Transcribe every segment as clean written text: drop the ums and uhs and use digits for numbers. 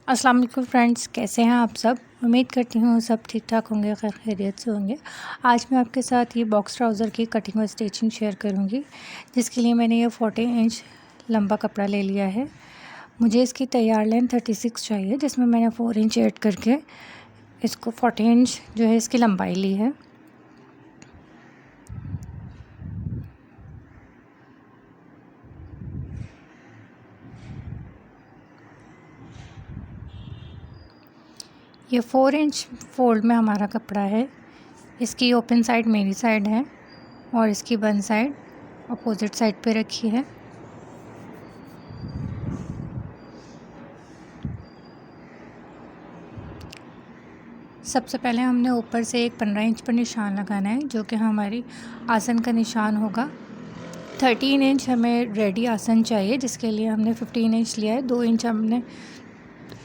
अस्सलाम वालेकुम फ्रेंड्स, कैसे हैं आप सब। उम्मीद करती हूँ सब ठीक ठाक होंगे, खैर खैरियत से होंगे। आज मैं आपके साथ ये बॉक्स ट्राउज़र की कटिंग और स्टिचिंग शेयर करूँगी, जिसके लिए मैंने ये 40 इंच लंबा कपड़ा ले लिया है। मुझे इसकी तैयार लेंथ 36 चाहिए, जिसमें मैंने 4 इंच ऐड करके इसको 40 इंच जो है इसकी लंबाई ली है। ये 4 इंच फोल्ड में हमारा कपड़ा है। इसकी ओपन साइड मेरी साइड है और इसकी बंद साइड अपोजिट साइड पे रखी है। सबसे पहले हमने ऊपर से एक 15 इंच पर निशान लगाना है, जो कि हमारी आसन का निशान होगा। 13 इंच हमें रेडी आसन चाहिए, जिसके लिए हमने 15 इंच लिया है। 2 इंच हमने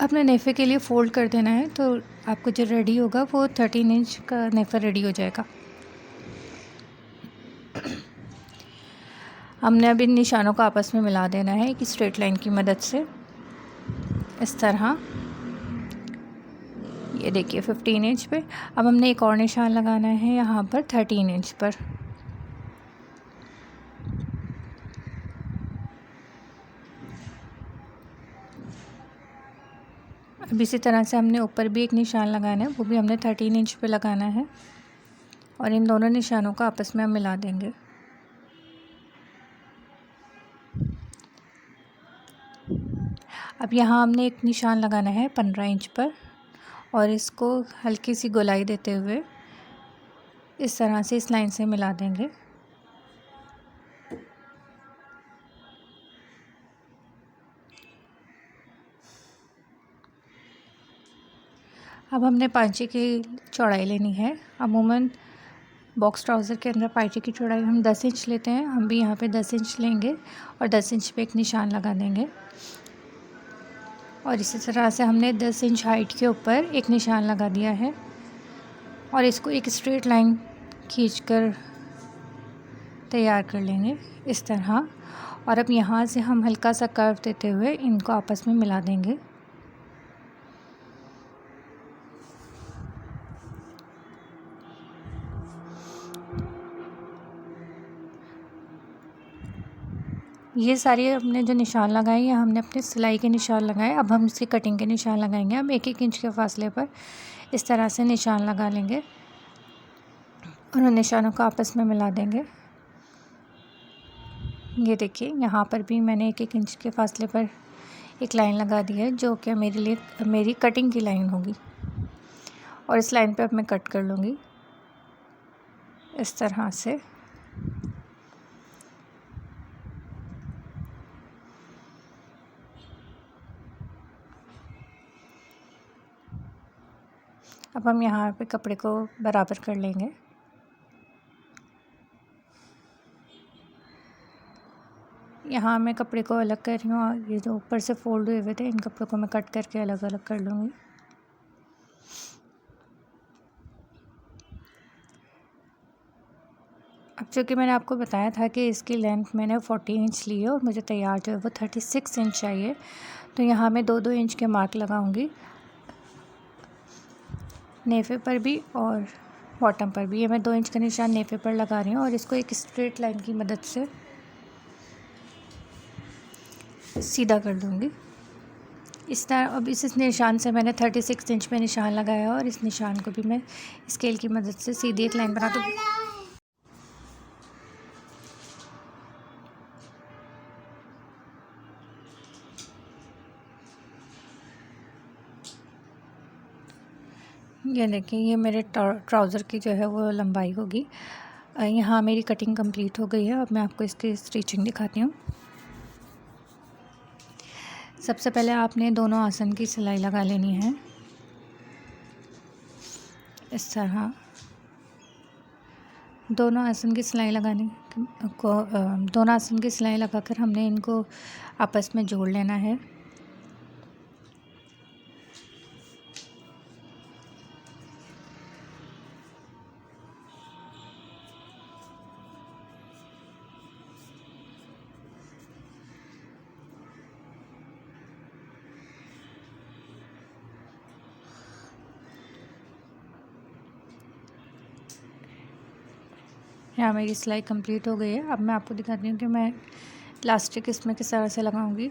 अपने नेफे के लिए फ़ोल्ड कर देना है, तो आपको जो रेडी होगा वो 13 इंच का नेफा रेडी हो जाएगा। हमने अब इन निशानों को आपस में मिला देना है एक स्ट्रेट लाइन की मदद से, इस तरह। ये देखिए 15 इंच पे। अब हमने एक और निशान लगाना है यहाँ पर 13 इंच पर। अब इसी तरह से हमने ऊपर भी एक निशान लगाना है, वो भी हमने 13 इंच पे लगाना है और इन दोनों निशानों को आपस में हम मिला देंगे। अब यहाँ हमने एक निशान लगाना है 15 इंच पर और इसको हल्की सी गोलाई देते हुए इस तरह से इस लाइन से मिला देंगे। अब हमने पांचे की चौड़ाई लेनी है। अमूमन बॉक्स ट्राउज़र के अंदर पांचे की चौड़ाई हम 10 इंच लेते हैं। हम भी यहाँ पे 10 इंच लेंगे और 10 इंच पे एक निशान लगा देंगे। और इसी तरह से हमने 10 इंच हाइट के ऊपर एक निशान लगा दिया है और इसको एक स्ट्रेट लाइन खींचकर तैयार कर लेंगे इस तरह। और अब यहाँ से हम हल्का सा कर्व देते हुए इनको आपस में मिला देंगे। ये सारे हमने जो निशान लगाए हैं, हमने अपने सिलाई के निशान लगाए। अब हम इसकी कटिंग के निशान लगाएंगे। हम 1-1 इंच के फासले पर इस तरह से निशान लगा लेंगे और उन निशानों को आपस में मिला देंगे। ये देखिए यहाँ पर भी मैंने 1-1 इंच के फासले पर एक लाइन लगा दी है, जो कि मेरी कटिंग की लाइन होगी। और इस लाइन पे अब मैं कट कर लूँगी इस तरह से। अब हम यहाँ पे कपड़े को बराबर कर लेंगे। यहाँ मैं कपड़े को अलग कर रही हूँ और ये जो ऊपर से फोल्ड हुए हुए थे, इन कपड़ों को मैं कट करके अलग अलग कर लूँगी। अब चूँकि मैंने आपको बताया था कि इसकी लेंथ मैंने 40 इंच ली है और मुझे तैयार जो है वो 36 इंच चाहिए, तो यहाँ मैं 2-2 इंच के मार्क लगाऊंगी, नेफे पर भी और बॉटम पर भी। ये मैं 2 इंच का निशान नेफे पर लगा रही हूँ और इसको एक स्ट्रेट लाइन की मदद से सीधा कर दूँगी इस तरह। अब इस निशान से मैंने 36 इंच में निशान लगाया और इस निशान को भी मैं स्केल की मदद से सीधी एक लाइन बना दूँगी। ये देखिए, ये मेरे ट्राउज़र की जो है वो लंबाई होगी। यहाँ मेरी कटिंग कंप्लीट हो गई है। अब मैं आपको इसकी स्टिचिंग दिखाती हूँ। सबसे पहले आपने दोनों आसन की सिलाई लगा लेनी है इस तरह। दोनों आसन की सिलाई लगाकर हमने इनको आपस में जोड़ लेना है। यहाँ मेरी सिलाई कंप्लीट हो गई है। अब मैं आपको दिखाती हूँ कि मैं इलास्टिक इसमें किस तरह से लगाऊंगी।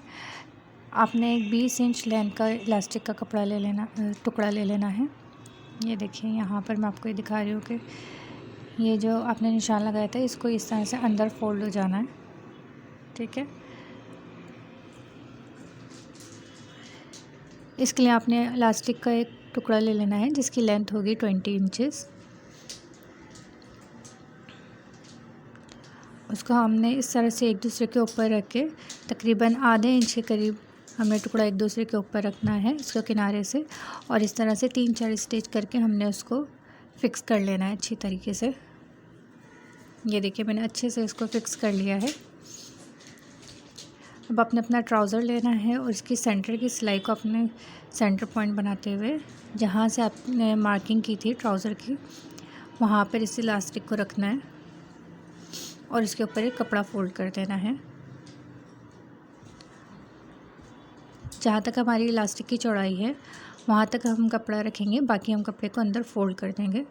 आपने एक 20 इंच लेंथ का इलास्टिक का कपड़ा ले लेना, टुकड़ा ले लेना है। ये देखिए यहाँ पर मैं आपको ये दिखा रही हूँ कि ये जो आपने निशान लगाया था इसको इस तरह से अंदर फोल्ड हो जाना है, ठीक है। इसके लिए आपने इलास्टिक का एक टुकड़ा ले लेना है जिसकी लेंथ होगी 20 इंचेस। उसको हमने इस तरह से एक दूसरे के ऊपर रख के तकरीबन आधे इंच के करीब हमें टुकड़ा एक दूसरे के ऊपर रखना है इसको किनारे से, और इस तरह से 3-4 स्टिच करके हमने उसको फिक्स कर लेना है अच्छी तरीके से। ये देखिए मैंने अच्छे से इसको फिक्स कर लिया है। अब आपने अपना ट्राउज़र लेना है और इसकी सेंटर की सिलाई को अपने सेंटर पॉइंट बनाते हुए जहाँ से आपने मार्किंग की थी ट्राउज़र की वहाँ पर इस इलास्टिक को रखना है और इसके ऊपर एक कपड़ा फोल्ड कर देना है। जहाँ तक हमारी इलास्टिक की चौड़ाई है वहाँ तक हम कपड़ा रखेंगे, बाकी हम कपड़े को अंदर फोल्ड कर देंगे।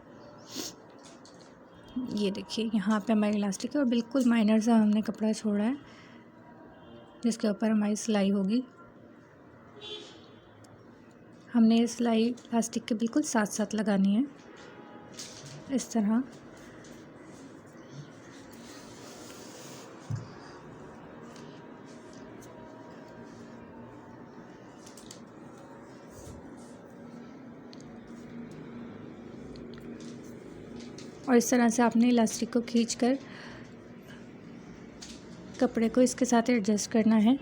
ये देखिए यहाँ पे हमारी इलास्टिक है और बिल्कुल माइनर सा हमने कपड़ा छोड़ा है जिसके ऊपर हमारी सिलाई होगी। हमने ये सिलाई इलास्टिक के बिल्कुल साथ साथ लगानी है इस तरह। और इस तरह से आपने इलास्टिक को खींचकर कपड़े को इसके साथ एडजस्ट करना है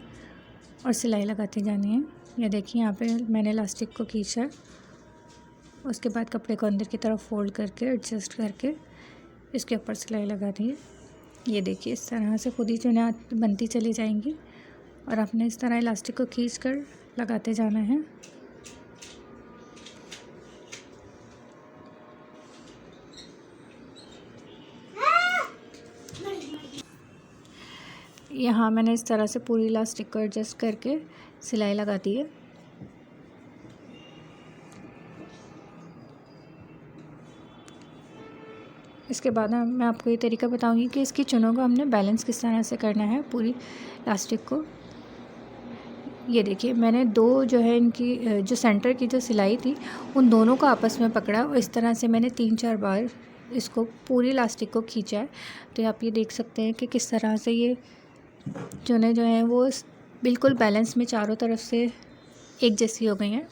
और सिलाई लगाती जानी है। ये देखिए यहाँ पे मैंने इलास्टिक को खींचा, उसके बाद कपड़े को अंदर की तरफ फोल्ड करके एडजस्ट करके इसके ऊपर सिलाई लगा दी है। ये देखिए इस तरह से खुद ही चुनिया बनती चली जाएंगी और आपने इस तरह इलास्टिक को खींचकर लगाते जाना है। यहाँ मैंने इस तरह से पूरी इलास्टिक को एडजस्ट करके सिलाई लगा दी है। इसके बाद मैं आपको ये तरीका बताऊंगी कि इसकी चुनों को हमने बैलेंस किस तरह से करना है पूरी इलास्टिक को। ये देखिए मैंने दो जो है इनकी जो सेंटर की जो सिलाई थी उन दोनों को आपस में पकड़ा और इस तरह से मैंने 3-4 बार इसको पूरी इलास्टिक को खींचा है। तो आप ये देख सकते हैं कि किस तरह से ये चुनें जो हैं वो बिल्कुल बैलेंस में चारों तरफ से एक जैसी हो गई हैं।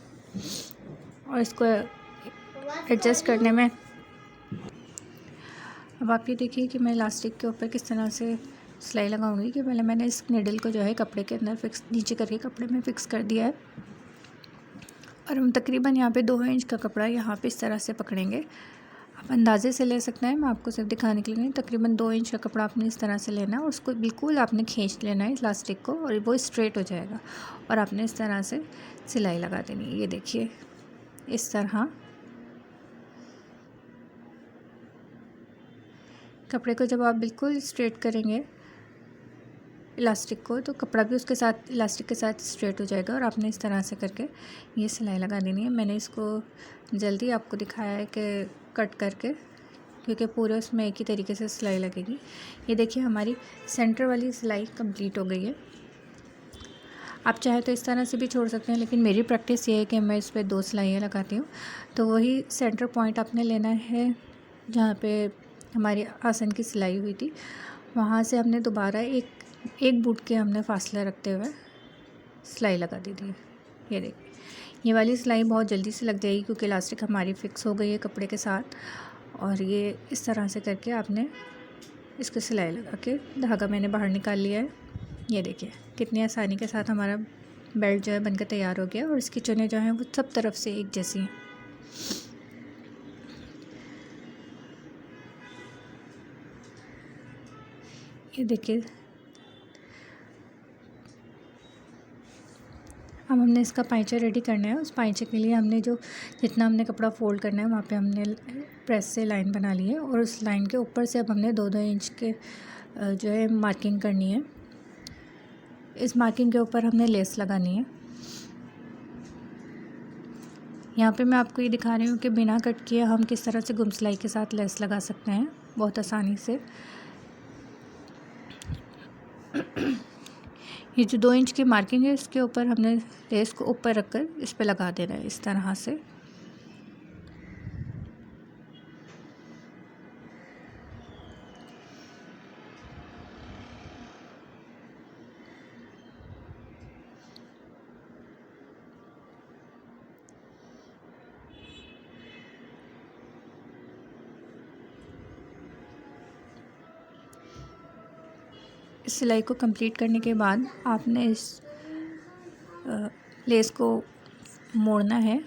और इसको एडजस्ट करने में अब आप ये देखिए कि मैं इलास्टिक के ऊपर किस तरह से सिलाई लगाऊंगी कि पहले मैंने इस निडल को जो है कपड़े के अंदर फिक्स नीचे करके कपड़े में फ़िक्स कर दिया है और हम तकरीबन यहाँ पे 2 इंच का कपड़ा यहाँ पे इस तरह से पकड़ेंगे। आप अंदाजे से ले सकते हैं, मैं आपको सिर्फ दिखाने के लिए नहीं। तकरीबन 2 इंच का कपड़ा आपने इस तरह से लेना है और उसको बिल्कुल आपने खींच लेना है इलास्टिक को और वो स्ट्रेट हो जाएगा और आपने इस तरह से सिलाई लगा देनी है। ये देखिए इस तरह कपड़े को जब आप बिल्कुल स्ट्रेट करेंगे इलास्टिक को तो कपड़ा भी उसके साथ इलास्टिक के साथ स्ट्रेट हो जाएगा और आपने इस तरह से करके ये सिलाई लगा देनी है। मैंने इसको जल्दी आपको दिखाया है कि कट करके, क्योंकि पूरे उसमें एक ही तरीके से सिलाई लगेगी। ये देखिए हमारी सेंटर वाली सिलाई कंप्लीट हो गई है। आप चाहे तो इस तरह से भी छोड़ सकते हैं, लेकिन मेरी प्रैक्टिस ये है कि मैं इस पर 2 सिलाइयाँ लगाती हूँ। तो वही सेंटर पॉइंट आपने लेना है जहाँ पे हमारी आसन की सिलाई हुई थी, वहाँ से हमने दोबारा एक बूट के हमने फासला रखते हुए सिलाई लगा दी थी। ये देखिए ये वाली सिलाई बहुत जल्दी से लग जाएगी क्योंकि इलास्टिक हमारी फ़िक्स हो गई है कपड़े के साथ। और ये इस तरह से करके आपने इसको सिलाई लगा के धागा मैंने बाहर निकाल लिया है। ये देखिए कितनी आसानी के साथ हमारा बेल्ट जो है बनकर तैयार हो गया और इसकी चुनें जो हैं वो सब तरफ से एक जैसी हैं। ये देखिए अब हमने इसका पाइचा रेडी करना है। उस पाइचे के लिए हमने जितना हमने कपड़ा फोल्ड करना है वहाँ पे हमने प्रेस से लाइन बना ली है और उस लाइन के ऊपर से अब हमने 2-2 इंच के जो है मार्किंग करनी है। इस मार्किंग के ऊपर हमने लेस लगानी है। यहाँ पे मैं आपको ये दिखा रही हूँ कि बिना कट किए हम किस तरह से गुम सिलाई के साथ लेस लगा सकते हैं। बहुत आसानी से। ये जो 2 इंच की मार्किंग है इसके ऊपर हमने लेस को ऊपर रखकर इस पे लगा देना है इस तरह से। इस सिलाई को कंप्लीट करने के बाद आपने इस लेस को मोड़ना है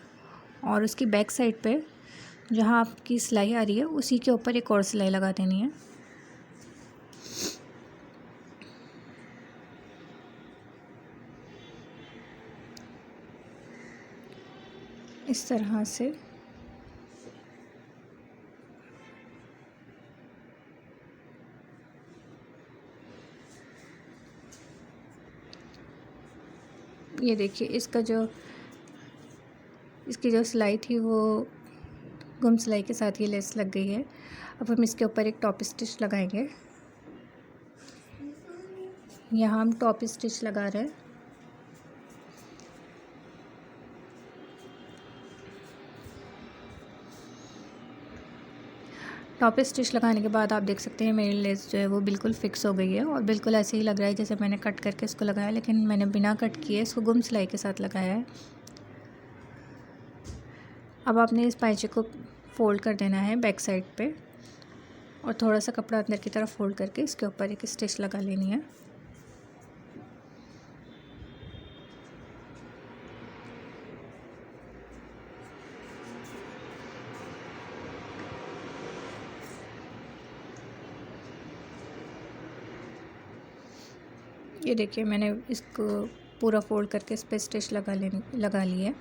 और उसकी बैक साइड पे जहाँ आपकी सिलाई आ रही है उसी के ऊपर एक और सिलाई लगा देनी है। इस तरह से ये देखिए इसकी जो सिलाई थी वो गुम सिलाई के साथ ये लेस लग गई है। अब हम इसके ऊपर एक टॉप स्टिच लगाएंगे। यहाँ हम टॉप स्टिच लगा रहे हैं। टॉप स्टिच लगाने के बाद आप देख सकते हैं मेरी लेस जो है वो बिल्कुल फिक्स हो गई है और बिल्कुल ऐसे ही लग रहा है जैसे मैंने कट करके इसको लगाया, लेकिन मैंने बिना कट किए इसको गुम सिलाई के साथ लगाया है। अब आपने इस पाइचे को फ़ोल्ड कर देना है बैक साइड पे और थोड़ा सा कपड़ा अंदर की तरफ फ़ोल्ड करके इसके ऊपर एक स्टिच लगा लेनी है। ये देखिए मैंने इसको पूरा फोल्ड करके इस पर स्टिच लगा ली है।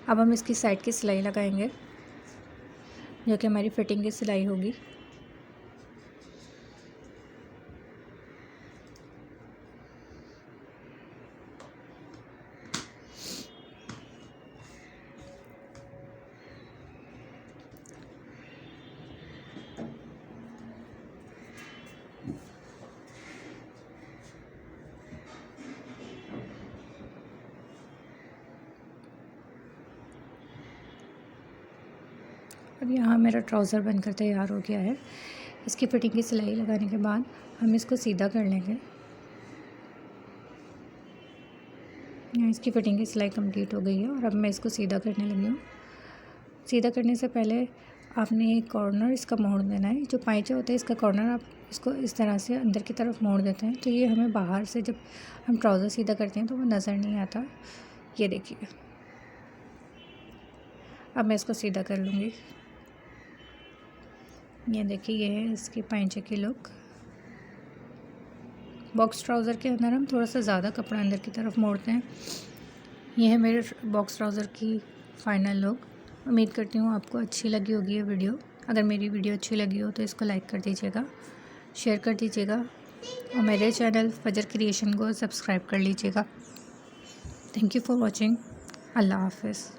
अब हम इसकी साइड की सिलाई लगाएंगे जो कि हमारी फिटिंग की सिलाई होगी। अब यहाँ मेरा ट्राउज़र बनकर तैयार हो गया है। इसकी फिटिंग की सिलाई लगाने के बाद हम इसको सीधा कर लेंगे। यहाँ इसकी फिटिंग की सिलाई कंप्लीट हो गई है और अब मैं इसको सीधा करने लगी हूँ। सीधा करने से पहले आपने एक कॉर्नर इसका मोड़ देना है। जो पाइचा होता है इसका कॉर्नर आप इसको इस तरह से अंदर की तरफ मोड़ देते हैं तो ये हमें बाहर से जब हम ट्राउज़र सीधा करते हैं तो वो नज़र नहीं आता। ये देखिए अब मैं इसको सीधा कर लूँगी। ये देखिए ये है इसकी पाइचे की लुक। बॉक्स ट्राउज़र के अंदर हम थोड़ा सा ज़्यादा कपड़ा अंदर की तरफ मोड़ते हैं। ये है मेरे बॉक्स ट्राउज़र की फ़ाइनल लुक। उम्मीद करती हूँ आपको अच्छी लगी होगी ये वीडियो। अगर मेरी वीडियो अच्छी लगी हो तो इसको लाइक कर दीजिएगा, शेयर कर दीजिएगा और मेरे चैनल फजर क्रिएशन को सब्सक्राइब कर लीजिएगा। Thank you for watching. अल्लाह हाफ़िज़।